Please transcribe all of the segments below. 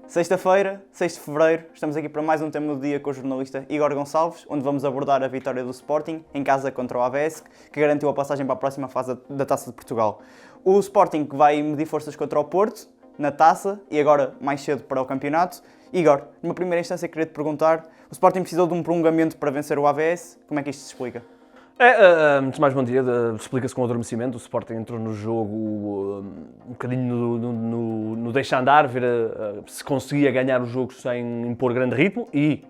Sexta-feira, 6 de Fevereiro, estamos aqui para mais um tema do dia com o jornalista Igor Gonçalves, onde vamos abordar a vitória do Sporting em casa contra o AVS, que garantiu a passagem para a próxima fase da Taça de Portugal. O Sporting que vai medir forças contra o Porto, na Taça, e agora mais cedo para o campeonato. Igor, numa primeira instância queria te perguntar, o Sporting precisou de um prolongamento para vencer o AVS, como é que isto se explica? Antes de mais, bom dia. Explica-se com o adormecimento. O Sporting entrou no jogo um bocadinho no deixa andar, ver se conseguia ganhar o jogo sem impor grande ritmo e,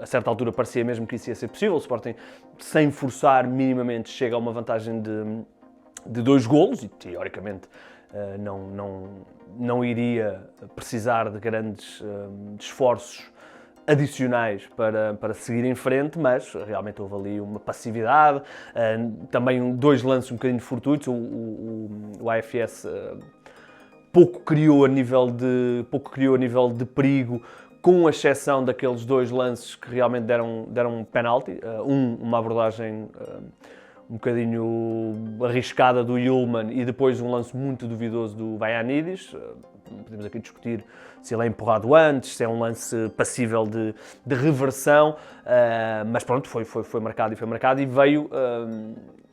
a certa altura, parecia mesmo que isso ia ser possível. O Sporting, sem forçar minimamente, chega a uma vantagem de 2 golos e, teoricamente, não iria precisar de grandes esforços adicionais para seguir em frente, mas realmente houve ali uma passividade, também 2 lances um bocadinho fortuitos. O AFS pouco criou a nível de perigo, com exceção daqueles 2 lances que realmente deram penalti. Uma abordagem um bocadinho arriscada do Yulman e depois um lance muito duvidoso do Vaianidis. Podemos aqui discutir se ele é empurrado antes, se é um lance passível de reversão, mas pronto, foi marcado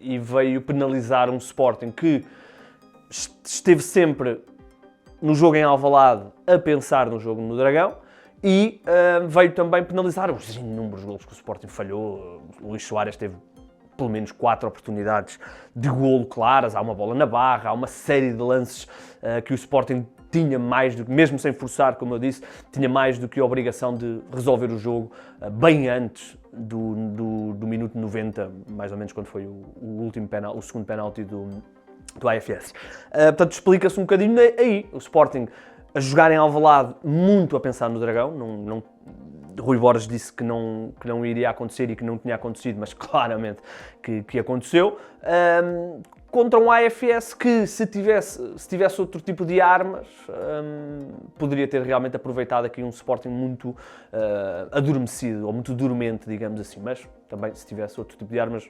e veio penalizar um Sporting que esteve sempre no jogo em Alvalade a pensar no jogo no Dragão e veio também penalizar os inúmeros golos que o Sporting falhou. O Luís Soares teve pelo menos 4 oportunidades de golo claras, há uma bola na barra, há uma série de lances que o Sporting tinha mais do que, mesmo sem forçar, como eu disse, tinha mais do que a obrigação de resolver o jogo bem antes do minuto 90, mais ou menos, quando foi o segundo penalti do AFS. Portanto, explica-se um bocadinho aí. O Sporting a jogar em Alvalade muito a pensar no Dragão, Rui Borges disse que não iria acontecer e que não tinha acontecido, mas claramente que aconteceu. Contra um AFS que, se tivesse outro tipo de armas, poderia ter realmente aproveitado aqui um Sporting muito adormecido, ou muito dormente, digamos assim, mas também, se tivesse outro tipo de armas,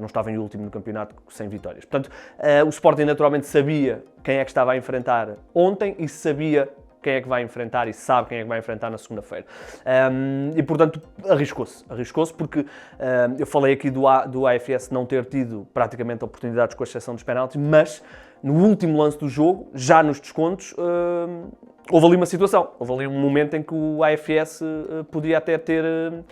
não estava em último no campeonato sem vitórias. Portanto, o Sporting naturalmente sabia quem é que estava a enfrentar ontem e sabia quem é que vai enfrentar e sabe quem é que vai enfrentar na segunda-feira. E, portanto, arriscou-se porque eu falei aqui do AFS não ter tido praticamente oportunidades, com exceção dos penaltis, mas no último lance do jogo, já nos descontos, houve ali uma situação, houve ali um momento em que o AFS podia até ter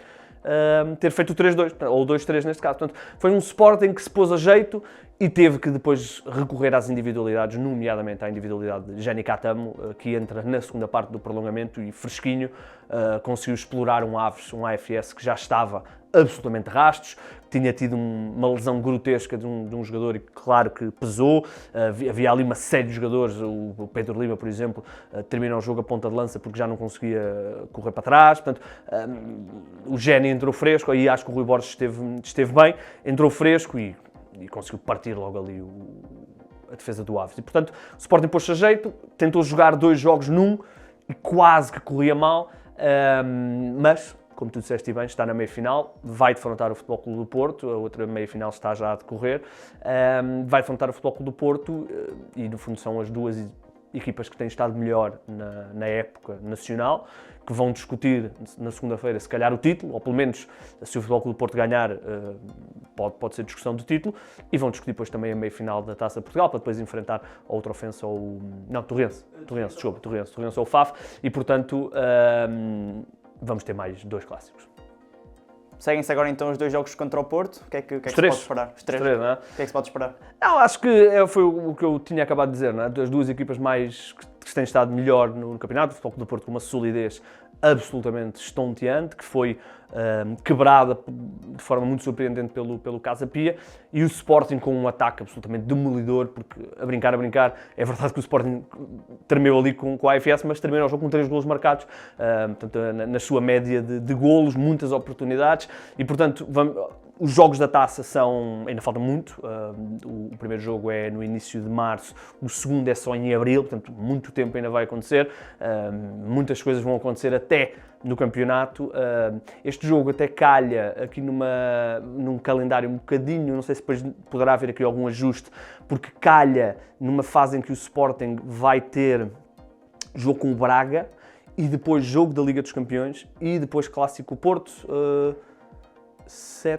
feito o 3-2, ou 2-3 neste caso. Portanto, foi um Sporting que se pôs a jeito e teve que depois recorrer às individualidades, nomeadamente à individualidade de Jani Catamo, que entra na segunda parte do prolongamento e fresquinho conseguiu explorar um AFS que já estava absolutamente rastos, tinha tido uma lesão grotesca de um jogador e claro que pesou. Havia ali uma série de jogadores, o Pedro Lima, por exemplo, terminou o jogo a ponta de lança porque já não conseguia correr para trás. Portanto, o Géni entrou fresco, aí acho que o Rui Borges esteve bem, entrou fresco e conseguiu partir logo ali a defesa do Aves. E, portanto, o Sporting pôs-se a jeito, tentou jogar 2 jogos num e quase que corria mal, mas, como tu disseste bem, está na meia-final, vai defrontar o Futebol Clube do Porto, a outra meia-final está já a decorrer, vai defrontar o Futebol Clube do Porto e, no fundo, são as 2 equipas que têm estado melhor na época nacional, que vão discutir na segunda-feira, se calhar, o título, ou pelo menos, se o Futebol Clube do Porto ganhar, pode ser discussão do título, e vão discutir depois também a meia-final da Taça de Portugal, para depois enfrentar a outra ofensa, Torrense ou o FAF, e, portanto, vamos ter mais 2 clássicos. Seguem-se agora então os 2 jogos contra o Porto. O que é que se pode esperar? Os 3, não é? O que é que se pode esperar? Não, acho que foi o que eu tinha acabado de dizer, não é? As 2 equipas que têm estado melhor no campeonato, o Futebol Clube do Porto com uma solidez absolutamente estonteante, que foi quebrada de forma muito surpreendente pelo Casa Pia, e o Sporting com um ataque absolutamente demolidor, porque a brincar, é verdade que o Sporting tremeu ali com a AFS, mas terminou o jogo com 3 golos marcados, portanto, na sua média de golos, muitas oportunidades, e portanto, os jogos da Taça ainda falta muito, o primeiro jogo é no início de março, o segundo é só em abril, portanto muito tempo ainda vai acontecer, muitas coisas vão acontecer até no campeonato. Este jogo até calha aqui num calendário um bocadinho, não sei se depois poderá haver aqui algum ajuste, porque calha numa fase em que o Sporting vai ter jogo com o Braga e depois jogo da Liga dos Campeões e depois Clássico Porto.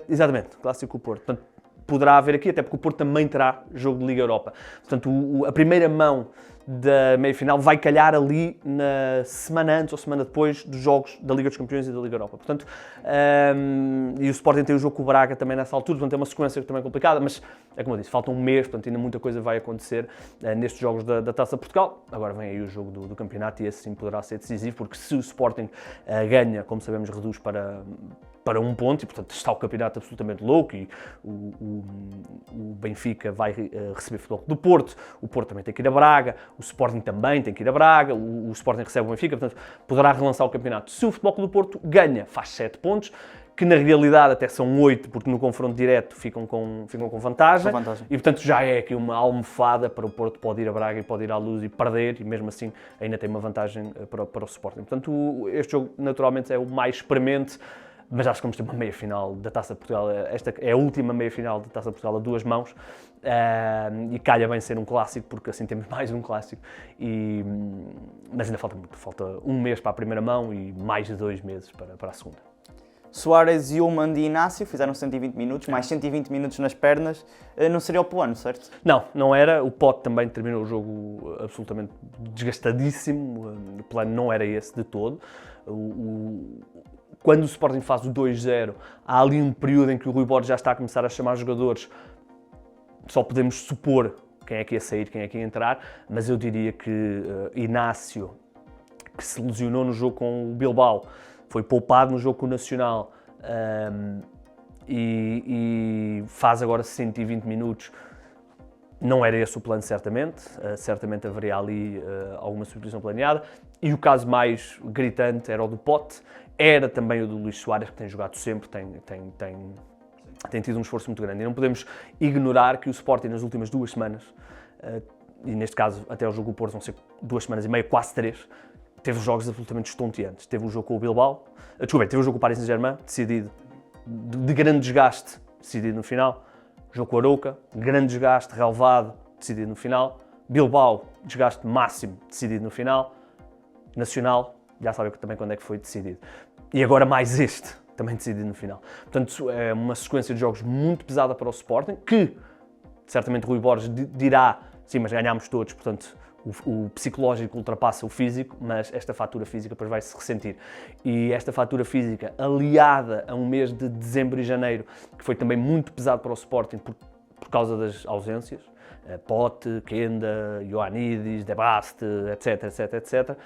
Exatamente, Clássico Porto. Portanto, poderá haver aqui, até porque o Porto também terá jogo de Liga Europa. Portanto, a primeira mão da meia-final vai calhar ali na semana antes ou semana depois dos jogos da Liga dos Campeões e da Liga Europa. Portanto, e o Sporting tem o jogo com o Braga também nessa altura, portanto é uma sequência também complicada, mas é como eu disse, falta um mês, portanto ainda muita coisa vai acontecer nestes jogos da Taça de Portugal. Agora vem aí o jogo do campeonato e esse sim poderá ser decisivo, porque se o Sporting ganha, como sabemos, reduz para um ponto e, portanto, está o campeonato absolutamente louco e o Benfica vai receber Futebol do Porto, o Porto também tem que ir a Braga, o Sporting também tem que ir a Braga, o Sporting recebe o Benfica, portanto, poderá relançar o campeonato. Se o Futebol do Porto ganha, faz 7 pontos, que na realidade até são 8, porque no confronto direto ficam com vantagem. E, portanto, já é aqui uma almofada para o Porto, pode ir a Braga e pode ir à Luz e perder, e mesmo assim ainda tem uma vantagem para o Sporting. Portanto, este jogo, naturalmente, é o mais premente, mas acho que vamos ter uma meia-final da Taça de Portugal. Esta é a última meia-final da Taça de Portugal a 2 mãos e calha bem ser um clássico, porque assim temos mais um clássico. Mas ainda falta muito. Falta um mês para a primeira mão e mais de 2 meses para a segunda. Soares, Yulman e Inácio fizeram 120 minutos, mais 120 minutos nas pernas. Não seria o plano, certo? Não era. O Pote também terminou o jogo absolutamente desgastadíssimo. O plano não era esse de todo. Quando o Sporting faz o 2-0, há ali um período em que o Rui Borges já está a começar a chamar jogadores. Só podemos supor quem é que ia sair, quem é que ia entrar, mas eu diria que Inácio, que se lesionou no jogo com o Bilbao, foi poupado no jogo com o Nacional e faz agora 120 minutos. Não era esse o plano, certamente. Certamente haveria ali alguma substituição planeada. E o caso mais gritante era o do Pote. Era também o do Luís Soares, que tem jogado sempre, tem tido um esforço muito grande. E não podemos ignorar que o Sporting nas últimas 2 semanas, e neste caso até o jogo do Porto vão ser 2 semanas e meia, quase 3, teve jogos absolutamente estonteantes. Teve o jogo com o Bilbao, teve o jogo com o Paris Saint-Germain, decidido, de grande desgaste, decidido no final. Jogo com o Arouca, grande desgaste, relevado, decidido no final. Bilbao, desgaste máximo, decidido no final. Nacional, já sabem também quando é que foi decidido. E agora mais este, também decidido no final. Portanto, é uma sequência de jogos muito pesada para o Sporting, que certamente Rui Borges dirá, sim, mas ganhámos todos, portanto, o psicológico ultrapassa o físico, mas esta fatura física depois vai se ressentir. E esta fatura física, aliada a um mês de dezembro e janeiro, que foi também muito pesado para o Sporting por causa das ausências, Pote, Kenda, Ioannidis, De Baste, etc,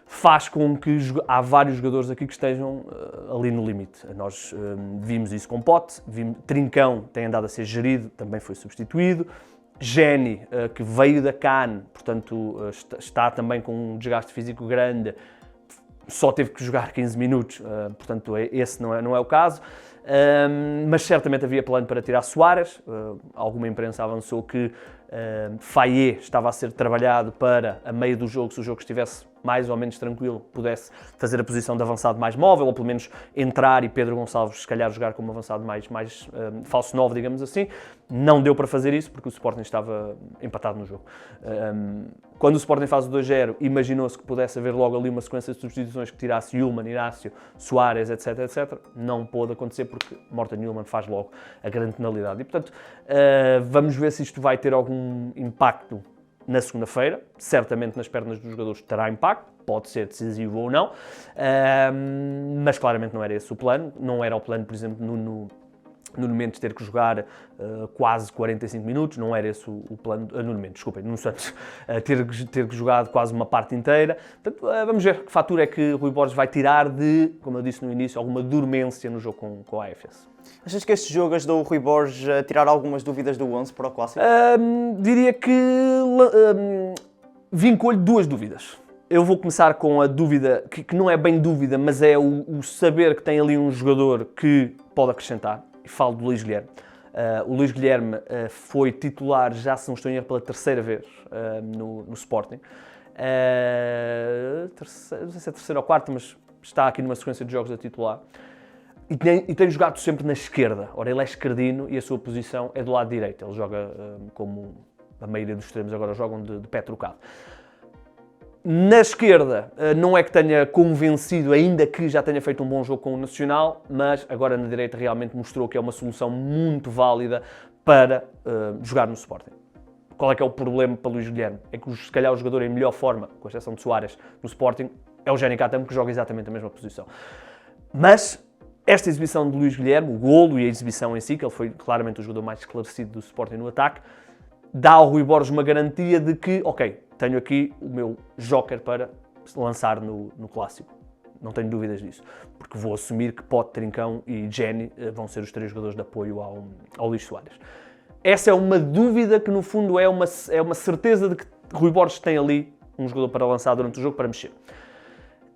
faz com que há vários jogadores aqui que estejam ali no limite. Nós vimos isso com Pote, Trincão tem andado a ser gerido, também foi substituído. Jenny, que veio da CAN, portanto está também com um desgaste físico grande, só teve que jogar 15 minutos, portanto esse não é o caso. Mas certamente havia plano para tirar Soares. Alguma imprensa avançou que Faye estava a ser trabalhado para, a meio do jogo, se o jogo estivesse mais ou menos tranquilo, pudesse fazer a posição de avançado mais móvel, ou pelo menos entrar e Pedro Gonçalves, se calhar, jogar como avançado mais falso 9, digamos assim. Não deu para fazer isso, porque o Sporting estava empatado no jogo. Quando o Sporting faz o 2-0, imaginou-se que pudesse haver logo ali uma sequência de substituições que tirasse Yulman, Inácio, Soares, etc. Não pôde acontecer, porque Morten Yulman faz logo a grande penalidade. E, portanto, vamos ver se isto vai ter algum impacto na segunda-feira. Certamente nas pernas dos jogadores terá impacto, pode ser decisivo ou não, mas claramente não era esse o plano. Não era o plano, por exemplo, no Nuno Mendes ter que jogar quase 45 minutos, não era esse o plano, Nuno Mendes, desculpem, Nuno Santos, ter que jogado quase uma parte inteira. Portanto, vamos ver que fatura é que Rui Borges vai tirar de, como eu disse no início, alguma dormência no jogo com a AFS. Achas que este jogo ajudou o Rui Borges a tirar algumas dúvidas do 11 para o Clássico? Diria que vincou-lhe 2 dúvidas. Eu vou começar com a dúvida, que não é bem dúvida, mas é o saber que tem ali um jogador que pode acrescentar. E falo do Luís Guilherme. O Luís Guilherme foi titular, já se não estou em erro, pela 3ª vez no Sporting. Não sei se é a 3ª ou 4ª, mas está aqui numa sequência de jogos a titular. E tem jogado sempre na esquerda. Ora, ele é esquerdino e a sua posição é do lado direito. Ele joga como a maioria dos extremos agora jogam de pé trocado. Na esquerda, não é que tenha convencido, ainda que já tenha feito um bom jogo com o Nacional, mas agora na direita realmente mostrou que é uma solução muito válida para jogar no Sporting. Qual é que é o problema para Luís Guilherme? É que se calhar o jogador em melhor forma, com exceção de Soares, no Sporting, é o Geni Catamo, que joga exatamente a mesma posição. Mas esta exibição de Luís Guilherme, o golo e a exibição em si, que ele foi claramente o jogador mais esclarecido do Sporting no ataque, dá ao Rui Borges uma garantia de que, ok, tenho aqui o meu joker para lançar no Clássico. Não tenho dúvidas disso. Porque vou assumir que Pote, Trincão e Geni vão ser os 3 jogadores de apoio ao Luís Soares. Essa é uma dúvida que, no fundo, é uma certeza de que Rui Borges tem ali um jogador para lançar durante o jogo, para mexer.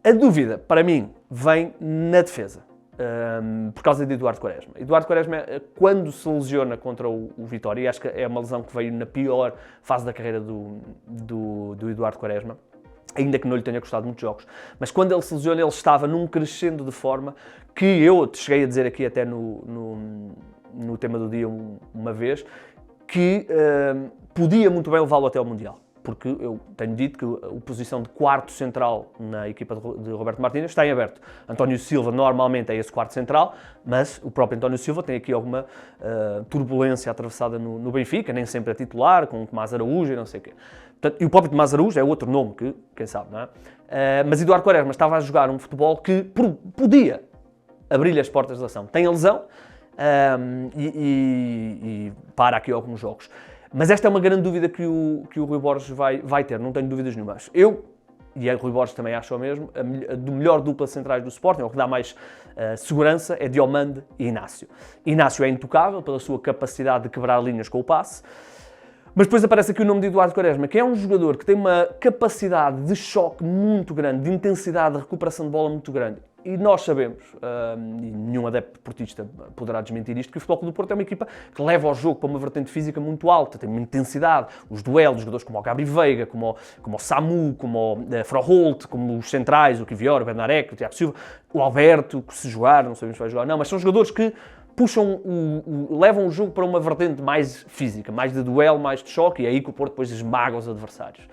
A dúvida, para mim, vem na defesa. Por causa de Eduardo Quaresma. Eduardo Quaresma, quando se lesiona contra o Vitória, e acho que é uma lesão que veio na pior fase da carreira do Eduardo Quaresma, ainda que não lhe tenha custado muitos jogos, mas quando ele se lesiona, ele estava num crescendo de forma que eu cheguei a dizer aqui até no tema do dia uma vez, que podia muito bem levá-lo até ao Mundial. Porque eu tenho dito que a posição de quarto central na equipa de Roberto Martínez está em aberto. António Silva normalmente é esse quarto central, mas o próprio António Silva tem aqui alguma turbulência atravessada no Benfica, nem sempre é titular, com o Tomás Araújo e não sei o quê. Portanto, e o próprio Tomás Araújo é outro nome que, quem sabe, não é? Mas Eduardo Quaresma estava a jogar um futebol que podia abrir-lhe as portas da ação. Tem a lesão e para aqui alguns jogos. Mas esta é uma grande dúvida que o Rui Borges vai ter, não tenho dúvidas nenhumas. Eu, e o Rui Borges também acha o mesmo, a melhor dupla de centrais do Sporting, o que dá mais segurança, é Diomande e Inácio. Inácio é intocável pela sua capacidade de quebrar linhas com o passe, mas depois aparece aqui o nome de Eduardo Quaresma, que é um jogador que tem uma capacidade de choque muito grande, de intensidade de recuperação de bola muito grande. E nós sabemos, e nenhum adepto portista poderá desmentir isto, que o Futebol Clube do Porto é uma equipa que leva o jogo para uma vertente física muito alta, tem uma intensidade, os duelos, jogadores como o Gabri Veiga, como o Samu, como o Froholt, como os centrais, o Kivior, o Bernarek, o Tiago Silva, o Alberto, que se jogar, não sabemos se vai jogar, não, mas são jogadores que puxam, levam o jogo para uma vertente mais física, mais de duelo, mais de choque, e é aí que o Porto depois esmaga os adversários.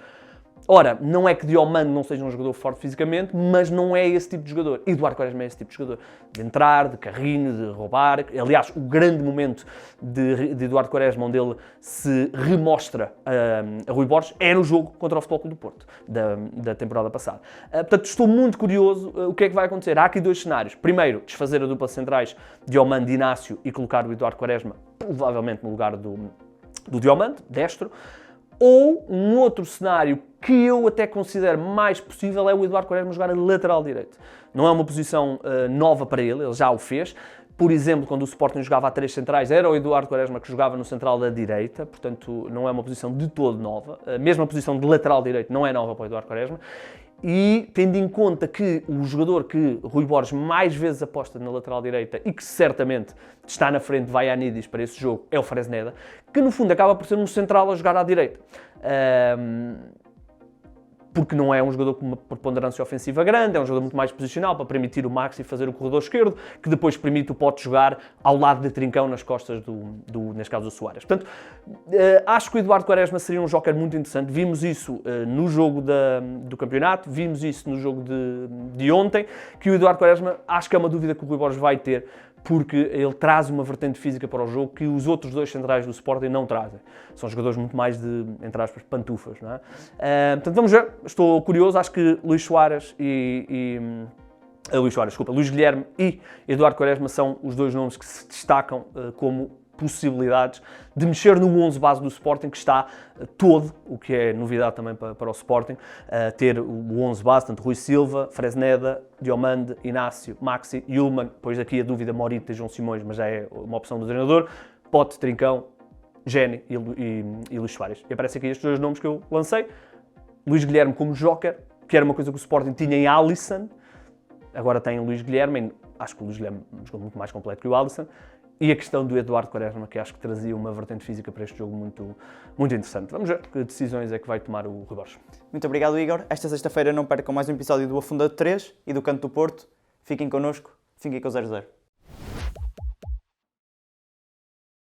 Ora, não é que Diomande não seja um jogador forte fisicamente, mas não é esse tipo de jogador. Eduardo Quaresma é esse tipo de jogador. De entrar, de carrinho, de roubar. Aliás, o grande momento de Eduardo Quaresma, onde ele se remostra a Rui Borges, é no jogo contra o Futebol Clube do Porto, da temporada passada. Portanto, estou muito curioso o que é que vai acontecer. Há aqui 2 cenários. Primeiro, desfazer a dupla centrais Diomande e Inácio e colocar o Eduardo Quaresma, provavelmente no lugar do Diomande, destro. Ou um outro cenário que eu até considero mais possível é o Eduardo Quaresma jogar a lateral direito. Não é uma posição nova para ele já o fez. Por exemplo, quando o Sporting jogava a 3 centrais, era o Eduardo Quaresma que jogava no central da direita, portanto não é uma posição de todo nova. A mesma posição de lateral direito não é nova para o Eduardo Quaresma. E tendo em conta que o jogador que Rui Borges mais vezes aposta na lateral direita e que certamente está na frente, vai a Nidis para esse jogo, é o Fresneda, que no fundo acaba por ser um central a jogar à direita. Porque não é um jogador com uma preponderância ofensiva grande, é um jogador muito mais posicional para permitir o Maxi fazer o corredor esquerdo, que depois permite o Pote jogar ao lado de Trincão nas costas neste caso, do Soares. Portanto, acho que o Eduardo Quaresma seria um joker muito interessante. Vimos isso no jogo do campeonato, vimos isso no jogo de ontem, que o Eduardo Quaresma, acho que é uma dúvida que o Rui Borges vai ter, porque ele traz uma vertente física para o jogo que os outros 2 centrais do Sporting não trazem. São jogadores muito mais de, entre aspas, pantufas, não é? Portanto, vamos ver. Estou curioso. Acho que Luís Guilherme e Eduardo Quaresma são os 2 nomes que se destacam como possibilidades de mexer no 11 base do Sporting, que está todo, o que é novidade também para o Sporting, ter o 11 base, tanto Rui Silva, Fresneda, Diomande, Inácio, Maxi, Yulman, depois aqui a dúvida Morita e João Simões, mas já é uma opção do treinador, Pote, Trincão, Geni e Luís Soares. E aparecem aqui estes 2 nomes que eu lancei. Luís Guilherme como joker, que era uma coisa que o Sporting tinha em Alisson, agora tem o Luís Guilherme, acho que o Luís Guilherme jogou muito mais completo que o Alisson. E a questão do Eduardo Quaresma, que acho que trazia uma vertente física para este jogo muito, muito interessante. Vamos ver que decisões é que vai tomar o Rui Borges. Muito obrigado, Igor. Esta sexta-feira não percam mais um episódio do Afundado 3 e do Canto do Porto. Fiquem connosco, fiquem com o 0-0.